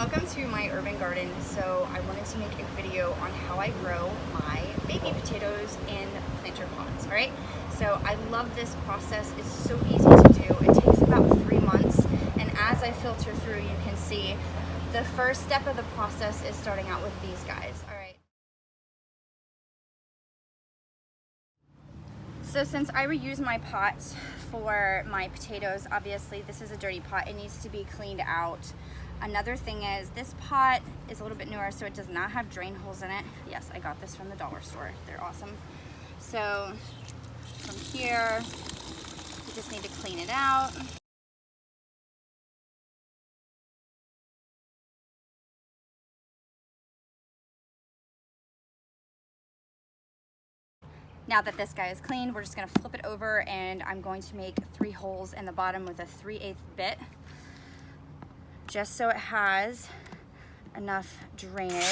welcome to my urban garden. So I wanted to make a video on how I grow my baby potatoes in planter pots, all right? So I love this process. It's so easy to do. It takes about 3 months, and as I filter through, you can see the first step of the process is starting out with these guys, all right? So since I reuse my pots for my potatoes, obviously this is a dirty pot. It needs to be cleaned out. Another thing is this pot is a little bit newer, so it does not have drain holes in it. Yes, I got this from the dollar store. They're awesome. So from here, you just need to clean it out. Now that this guy is cleaned, we're just gonna flip it over, and I'm going to make 3 holes in the bottom with a 3/8 bit, just so it has enough drainage.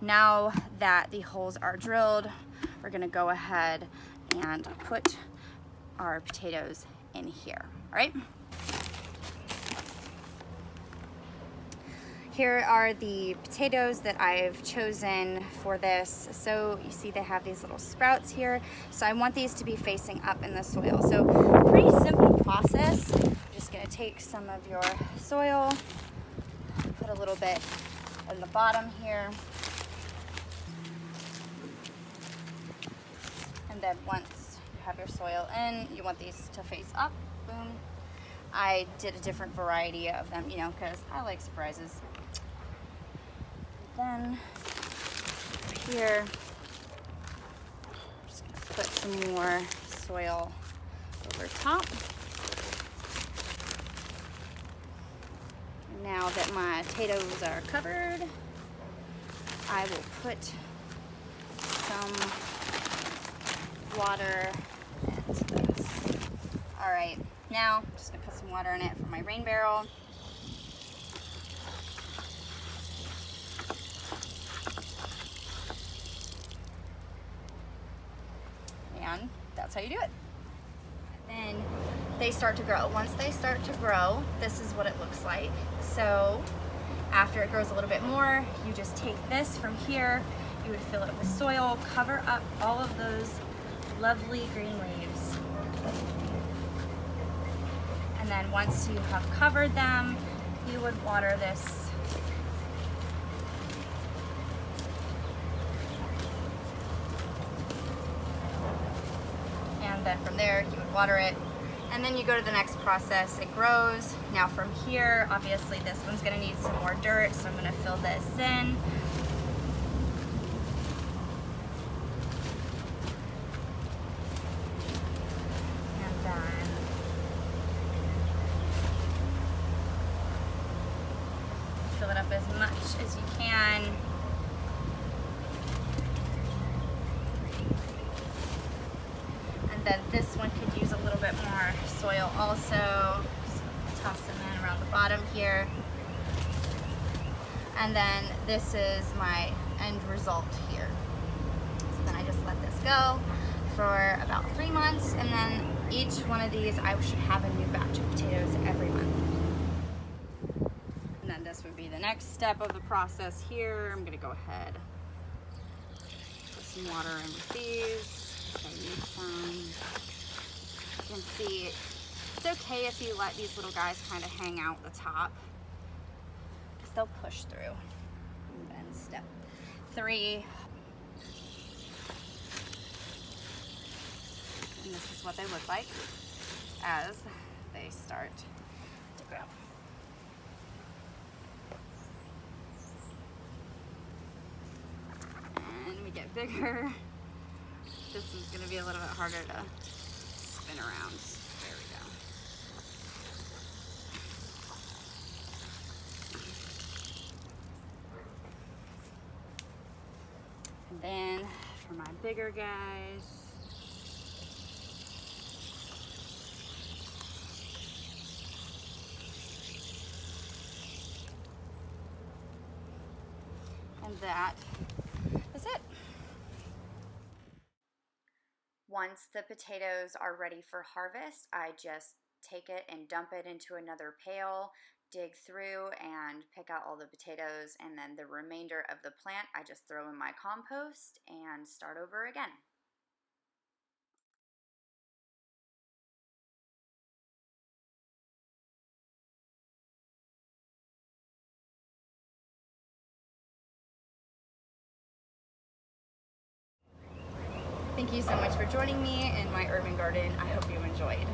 Now that the holes are drilled, we're gonna go ahead and put our potatoes in here, all right? Here are the potatoes that I've chosen for this. So you see they have these little sprouts here. So I want these to be facing up in the soil. So pretty simple process. You're just gonna take some of your soil, put a little bit in the bottom here. And then once you have your soil in, you want these to face up, boom. I did a different variety of them, you know, because I like surprises. And then here, I'm just gonna put some more soil over top. Now that my potatoes are covered, I will put some water into this. All right, now I'm just gonna put some water in it for my rain barrel. And that's how you do it. Then they start to grow. Once they start to grow, this is what it looks like. So after it grows a little bit more, you just take this from here, you would fill it with soil, cover up all of those lovely green leaves. And then once you have covered them, you would water this. And then from there, you would water it. And then you go to the next process, it grows. Now from here, obviously this one's gonna need some more dirt, so I'm gonna fill this in. Fill it up as much as you can. And then this one could use a little bit more soil also. Just toss them in around the bottom here. And then this is my end result here. So then I just let this go for about 3 months, and then each one of these I should have a new batch of potatoes every month. And then this would be the next step of the process here. I'm gonna go ahead, put some water in with these. I need some. You can see it's okay if you let these little guys kind of hang out the top, because they'll push through. And then step 3. And this is what they look like as they start to grow. And we get bigger. This one's gonna be a little bit harder to spin around. There we go. And then for my bigger guys, And that is it. Once the potatoes are ready for harvest, I just take it and dump it into another pail, dig through and pick out all the potatoes, and then the remainder of the plant I just throw in my compost and start over again. Thank you so much for joining me in my urban garden. I hope you enjoyed.